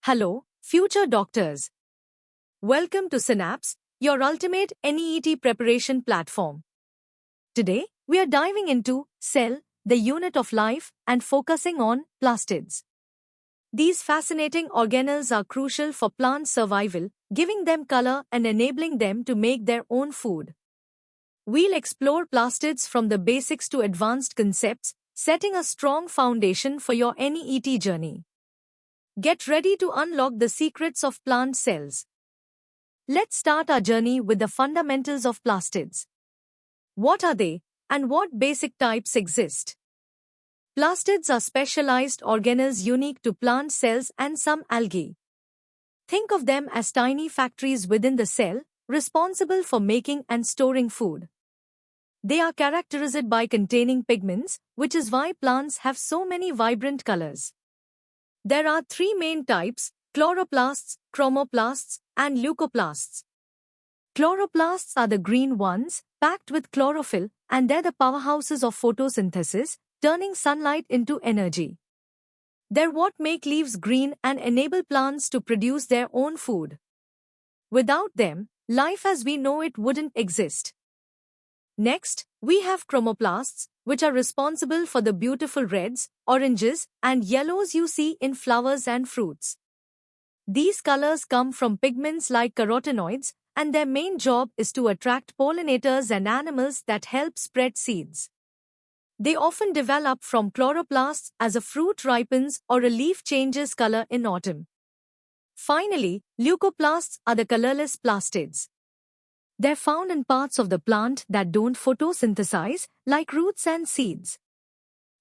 Hello, future doctors. Welcome to Synapse, your ultimate NEET preparation platform. Today, we are diving into cell, the unit of life, and focusing on plastids. These fascinating organelles are crucial for plant survival, giving them color and enabling them to make their own food. We'll explore plastids from the basics to advanced concepts, setting a strong foundation for your NEET journey. Get ready to unlock the secrets of plant cells. Let's start our journey with the fundamentals of plastids. What are they, and what basic types exist? Plastids are specialized organelles unique to plant cells and some algae. Think of them as tiny factories within the cell, responsible for making and storing food. They are characterized by containing pigments, which is why plants have so many vibrant colors. There are three main types: chloroplasts, chromoplasts, and leucoplasts. Chloroplasts are the green ones, packed with chlorophyll, and they're the powerhouses of photosynthesis, turning sunlight into energy. They're what make leaves green and enable plants to produce their own food. Without them, life as we know it wouldn't exist. Next, we have chromoplasts, which are responsible for the beautiful reds, oranges, and yellows you see in flowers and fruits. These colors come from pigments like carotenoids, and their main job is to attract pollinators and animals that help spread seeds. They often develop from chloroplasts as a fruit ripens or a leaf changes color in autumn. Finally, leucoplasts are the colorless plastids. They're found in parts of the plant that don't photosynthesize, like roots and seeds.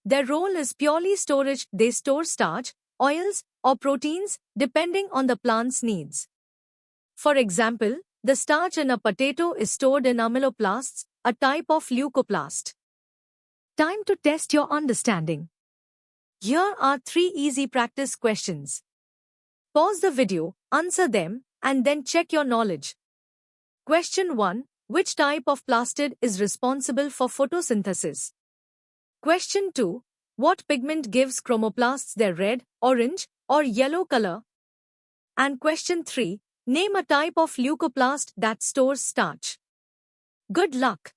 Their role is purely storage. They store starch, oils, or proteins, depending on the plant's needs. For example, the starch in a potato is stored in amyloplasts, a type of leucoplast. Time to test your understanding. Here are 3 easy practice questions. Pause the video, answer them, and then check your knowledge. Question 1. Which type of plastid is responsible for photosynthesis? Question 2. What pigment gives chromoplasts their red, orange, or yellow color? And question 3. Name a type of leucoplast that stores starch. Good luck!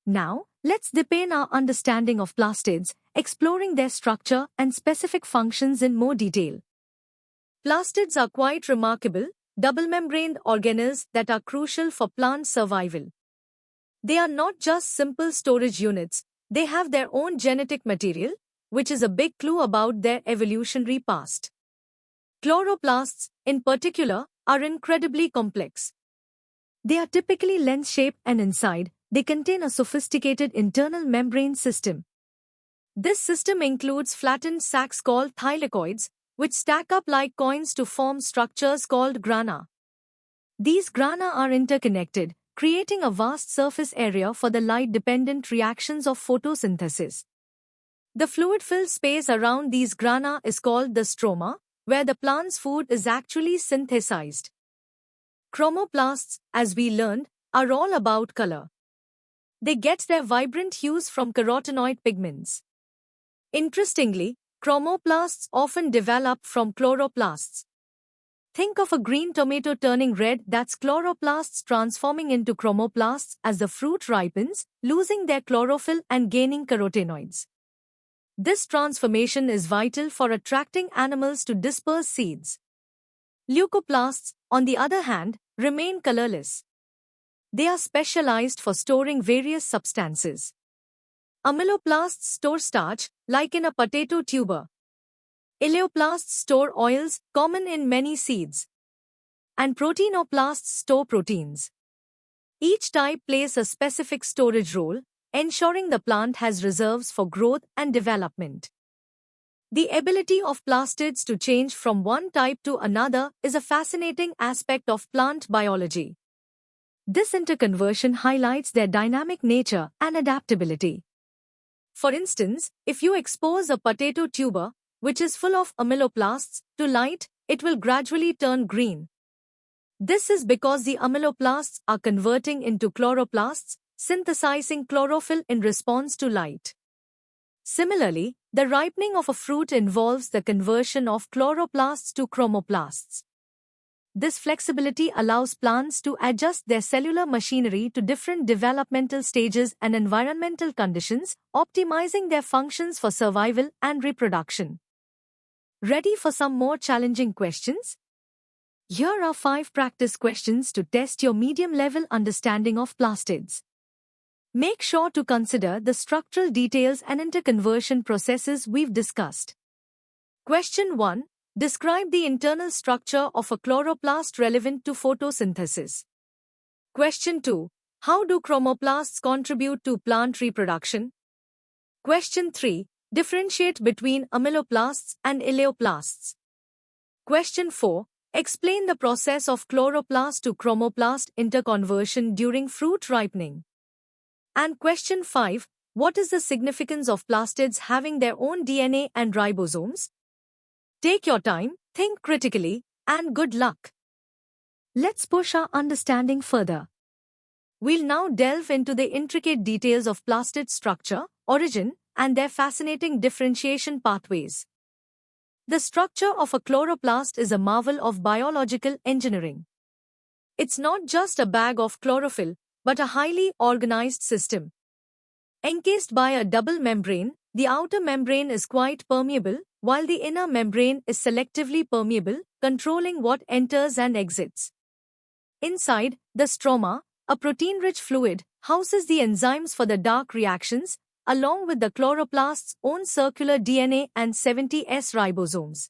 Now, let's deepen our understanding of plastids, exploring their structure and specific functions in more detail. Plastids are quite remarkable, double-membraned organelles that are crucial for plant survival. They are not just simple storage units, they have their own genetic material, which is a big clue about their evolutionary past. Chloroplasts, in particular, are incredibly complex. They are typically lens-shaped and inside, they contain a sophisticated internal membrane system. This system includes flattened sacs called thylakoids, which stack up like coins to form structures called grana. These grana are interconnected, creating a vast surface area for the light-dependent reactions of photosynthesis. The fluid-filled space around these grana is called the stroma, where the plant's food is actually synthesized. Chromoplasts, as we learned, are all about color. They get their vibrant hues from carotenoid pigments. Interestingly, chromoplasts often develop from chloroplasts. Think of a green tomato turning red, that's chloroplasts transforming into chromoplasts as the fruit ripens, losing their chlorophyll and gaining carotenoids. This transformation is vital for attracting animals to disperse seeds. Leucoplasts, on the other hand, remain colorless. They are specialized for storing various substances. Amyloplasts store starch, like in a potato tuber. Eleoplasts store oils, common in many seeds. And proteinoplasts store proteins. Each type plays a specific storage role, ensuring the plant has reserves for growth and development. The ability of plastids to change from one type to another is a fascinating aspect of plant biology. This interconversion highlights their dynamic nature and adaptability. For instance, if you expose a potato tuber, which is full of amyloplasts, to light, it will gradually turn green. This is because the amyloplasts are converting into chloroplasts, synthesizing chlorophyll in response to light. Similarly, the ripening of a fruit involves the conversion of chloroplasts to chromoplasts. This flexibility allows plants to adjust their cellular machinery to different developmental stages and environmental conditions, optimizing their functions for survival and reproduction. Ready for some more challenging questions? Here are 5 practice questions to test your medium-level understanding of plastids. Make sure to consider the structural details and interconversion processes we've discussed. Question 1. Describe the internal structure of a chloroplast relevant to photosynthesis. Question 2. How do chromoplasts contribute to plant reproduction? Question 3. Differentiate between amyloplasts and elaioplasts. Question 4. Explain the process of chloroplast to chromoplast interconversion during fruit ripening. And question 5. What is the significance of plastids having their own DNA and ribosomes? Take your time, think critically, and good luck. Let's push our understanding further. We'll now delve into the intricate details of plastid structure, origin, and their fascinating differentiation pathways. The structure of a chloroplast is a marvel of biological engineering. It's not just a bag of chlorophyll, but a highly organized system. Encased by a double membrane, the outer membrane is quite permeable, while the inner membrane is selectively permeable, controlling what enters and exits. Inside, the stroma, a protein-rich fluid, houses the enzymes for the dark reactions, along with the chloroplast's own circular DNA and 70S ribosomes.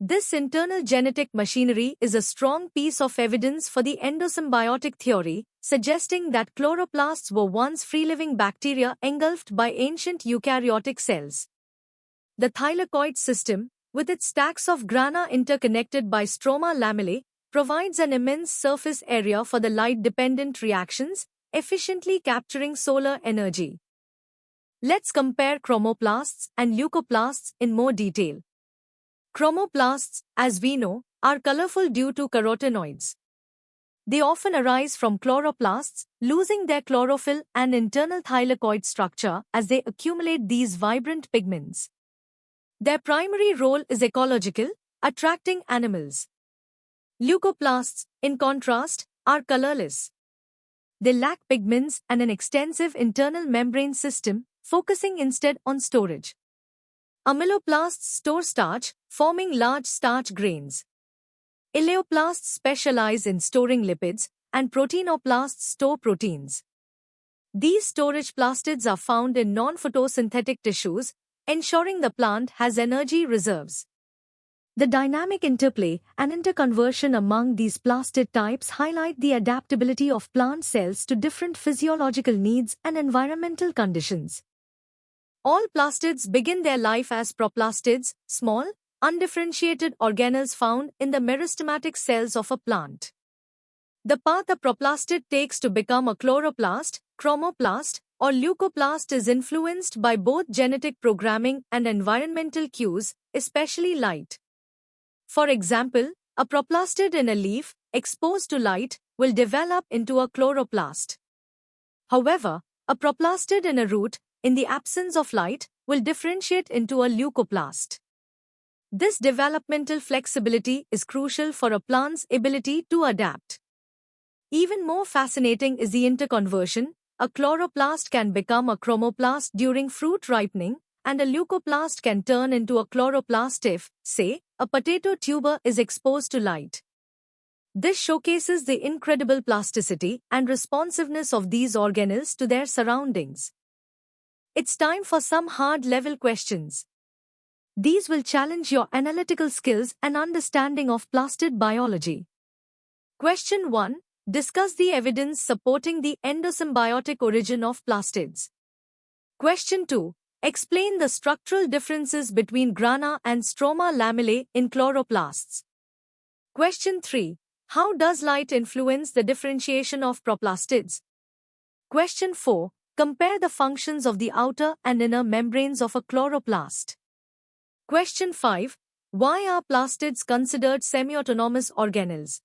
This internal genetic machinery is a strong piece of evidence for the endosymbiotic theory, suggesting that chloroplasts were once free-living bacteria engulfed by ancient eukaryotic cells. The thylakoid system, with its stacks of grana interconnected by stroma lamellae, provides an immense surface area for the light-dependent reactions, efficiently capturing solar energy. Let's compare chromoplasts and leucoplasts in more detail. Chromoplasts, as we know, are colorful due to carotenoids. They often arise from chloroplasts, losing their chlorophyll and internal thylakoid structure as they accumulate these vibrant pigments. Their primary role is ecological, attracting animals. Leucoplasts, in contrast, are colorless. They lack pigments and an extensive internal membrane system, focusing instead on storage. Amyloplasts store starch, forming large starch grains. Elaioplasts specialize in storing lipids, and proteinoplasts store proteins. These storage plastids are found in non-photosynthetic tissues, ensuring the plant has energy reserves. The dynamic interplay and interconversion among these plastid types highlight the adaptability of plant cells to different physiological needs and environmental conditions. All plastids begin their life as proplastids, small, undifferentiated organelles found in the meristematic cells of a plant. The path a proplastid takes to become a chloroplast, chromoplast, or leucoplast is influenced by both genetic programming and environmental cues, especially light. For example, a proplastid in a leaf, exposed to light, will develop into a chloroplast. However, a proplastid in a root, in the absence of light, will differentiate into a leucoplast. This developmental flexibility is crucial for a plant's ability to adapt. Even more fascinating is the interconversion. A chloroplast can become a chromoplast during fruit ripening, and a leucoplast can turn into a chloroplast if, say, a potato tuber is exposed to light. This showcases the incredible plasticity and responsiveness of these organelles to their surroundings. It's time for some hard-level questions. These will challenge your analytical skills and understanding of plastid biology. Question 1. Discuss the evidence supporting the endosymbiotic origin of plastids. Question 2. Explain the structural differences between grana and stroma lamellae in chloroplasts. Question 3. How does light influence the differentiation of proplastids? Question 4. Compare the functions of the outer and inner membranes of a chloroplast. Question 5. Why are plastids considered semi-autonomous organelles?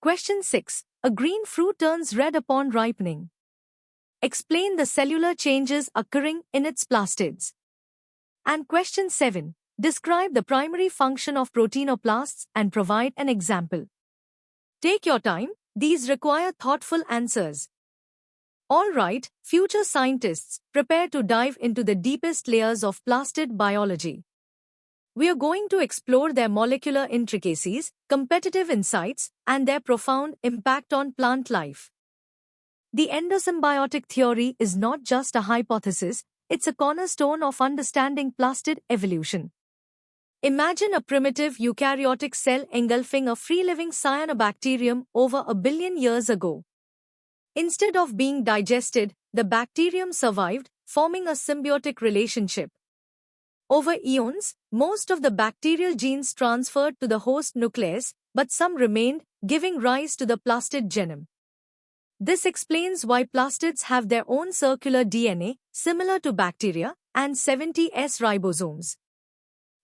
Question 6. A green fruit turns red upon ripening. Explain the cellular changes occurring in its plastids. And question 7. Describe the primary function of proteinoplasts and provide an example. Take your time, these require thoughtful answers. Alright, future scientists, prepare to dive into the deepest layers of plastid biology. We are going to explore their molecular intricacies, competitive insights, and their profound impact on plant life. The endosymbiotic theory is not just a hypothesis, it's a cornerstone of understanding plastid evolution. Imagine a primitive eukaryotic cell engulfing a free-living cyanobacterium over 1 billion years ago. Instead of being digested, the bacterium survived, forming a symbiotic relationship. Over eons, most of the bacterial genes transferred to the host nucleus, but some remained, giving rise to the plastid genome. This explains why plastids have their own circular DNA, similar to bacteria, and 70 S ribosomes.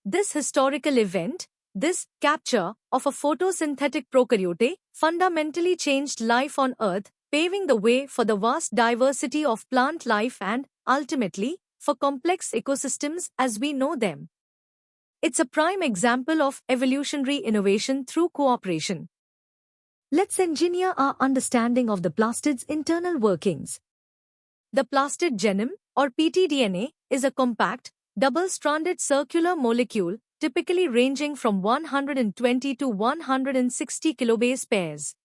This historical event, this capture of a photosynthetic prokaryote, fundamentally changed life on Earth, paving the way for the vast diversity of plant life and, ultimately, for complex ecosystems as we know them. It's a prime example of evolutionary innovation through cooperation. Let's engineer our understanding of the plastid's internal workings. The plastid genome, or ptDNA, is a compact, double-stranded circular molecule, typically ranging from 120 to 160 kilobase pairs.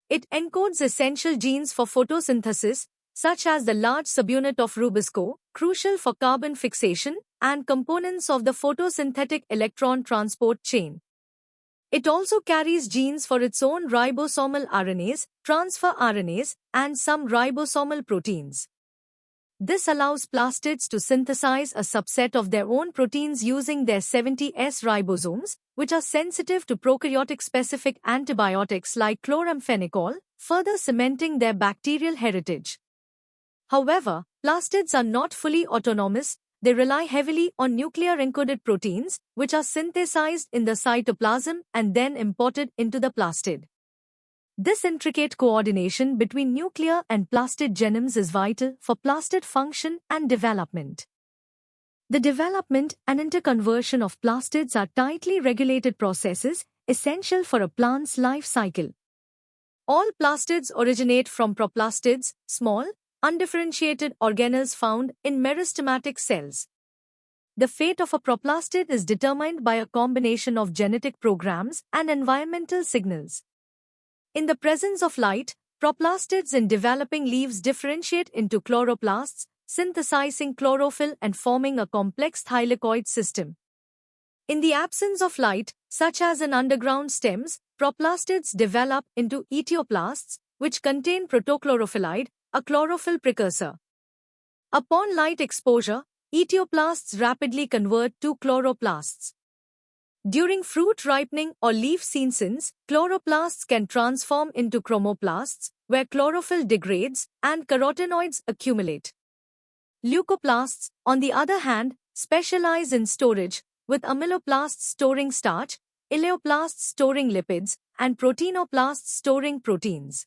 It encodes essential genes for photosynthesis, such as the large subunit of Rubisco, crucial for carbon fixation, and components of the photosynthetic electron transport chain. It also carries genes for its own ribosomal RNAs, transfer RNAs, and some ribosomal proteins. This allows plastids to synthesize a subset of their own proteins using their 70 S ribosomes, which are sensitive to prokaryotic-specific antibiotics like chloramphenicol, further cementing their bacterial heritage. However, plastids are not fully autonomous. They rely heavily on nuclear-encoded proteins, which are synthesized in the cytoplasm and then imported into the plastid. This intricate coordination between nuclear and plastid genomes is vital for plastid function and development. The development and interconversion of plastids are tightly regulated processes essential for a plant's life cycle. All plastids originate from proplastids, small, undifferentiated organelles found in meristematic cells. The fate of a proplastid is determined by a combination of genetic programs and environmental signals. In the presence of light, proplastids in developing leaves differentiate into chloroplasts, synthesizing chlorophyll and forming a complex thylakoid system. In the absence of light, such as in underground stems, proplastids develop into etioplasts, which contain protochlorophyllide, a chlorophyll precursor. Upon light exposure, etioplasts rapidly convert to chloroplasts. During fruit ripening or leaf senescence, chloroplasts can transform into chromoplasts, where chlorophyll degrades and carotenoids accumulate. Leucoplasts, on the other hand, specialize in storage, with amyloplasts storing starch, ileoplasts storing lipids, and proteinoplasts storing proteins.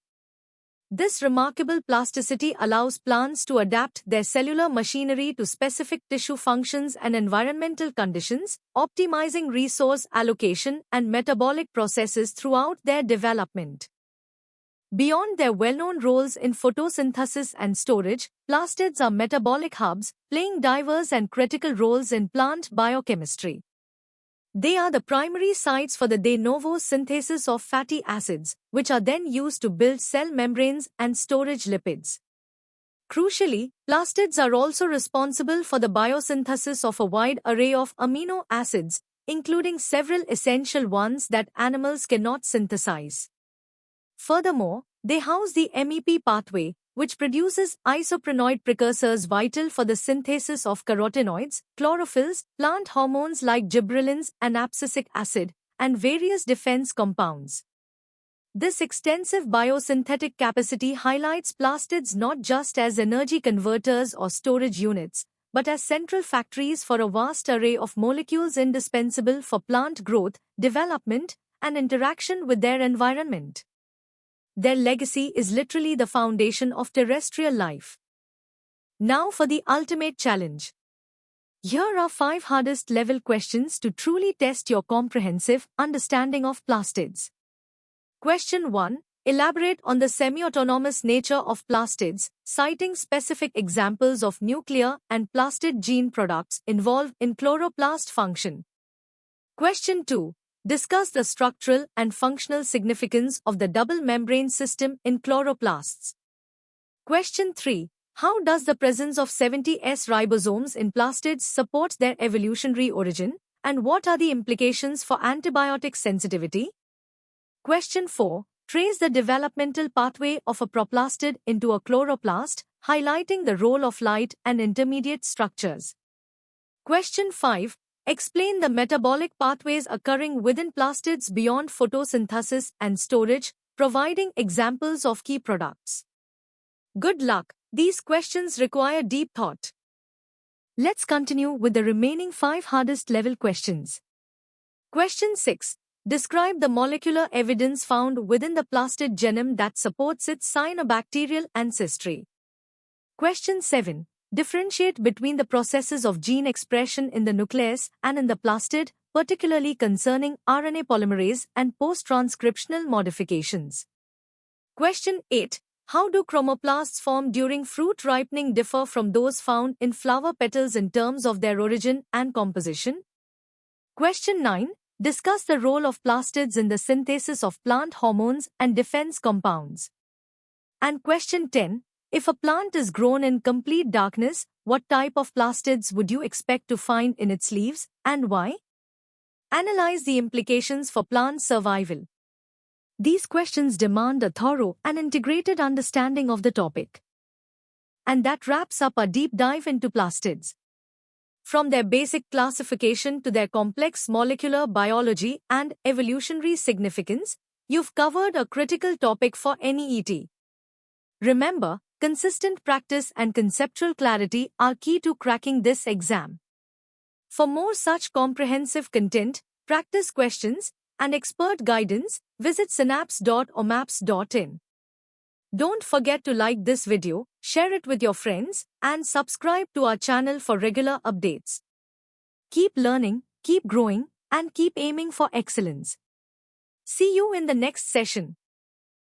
This remarkable plasticity allows plants to adapt their cellular machinery to specific tissue functions and environmental conditions, optimizing resource allocation and metabolic processes throughout their development. Beyond their well-known roles in photosynthesis and storage, plastids are metabolic hubs, playing diverse and critical roles in plant biochemistry. They are the primary sites for the de novo synthesis of fatty acids, which are then used to build cell membranes and storage lipids. Crucially, plastids are also responsible for the biosynthesis of a wide array of amino acids, including several essential ones that animals cannot synthesize. Furthermore, they house the MEP pathway, which produces isoprenoid precursors vital for the synthesis of carotenoids, chlorophylls, plant hormones like gibberellins and abscisic acid, and various defense compounds. This extensive biosynthetic capacity highlights plastids not just as energy converters or storage units, but as central factories for a vast array of molecules indispensable for plant growth, development, and interaction with their environment. Their legacy is literally the foundation of terrestrial life. Now for the ultimate challenge. Here are 5 hardest level questions to truly test your comprehensive understanding of plastids. Question 1. Elaborate on the semi-autonomous nature of plastids, citing specific examples of nuclear and plastid gene products involved in chloroplast function. Question 2. Discuss the structural and functional significance of the double membrane system in chloroplasts. Question 3. How does the presence of 70S ribosomes in plastids support their evolutionary origin, and what are the implications for antibiotic sensitivity? Question 4. Trace the developmental pathway of a proplastid into a chloroplast, highlighting the role of light and intermediate structures. Question 5. Explain the metabolic pathways occurring within plastids beyond photosynthesis and storage, providing examples of key products. Good luck! These questions require deep thought. Let's continue with the remaining 5 hardest level questions. Question 6. Describe the molecular evidence found within the plastid genome that supports its cyanobacterial ancestry. Question 7. Differentiate between the processes of gene expression in the nucleus and in the plastid, particularly concerning RNA polymerase and post-transcriptional modifications. Question 8. How do chromoplasts formed during fruit ripening differ from those found in flower petals in terms of their origin and composition? Question 9. Discuss the role of plastids in the synthesis of plant hormones and defense compounds. And question 10. If a plant is grown in complete darkness, what type of plastids would you expect to find in its leaves, and why? Analyze the implications for plant survival. These questions demand a thorough and integrated understanding of the topic. And that wraps up our deep dive into plastids. From their basic classification to their complex molecular biology and evolutionary significance, you've covered a critical topic for NEET. Remember, consistent practice and conceptual clarity are key to cracking this exam. For more such comprehensive content, practice questions, and expert guidance, visit synapse.omaps.in. Don't forget to like this video, share it with your friends, and subscribe to our channel for regular updates. Keep learning, keep growing, and keep aiming for excellence. See you in the next session.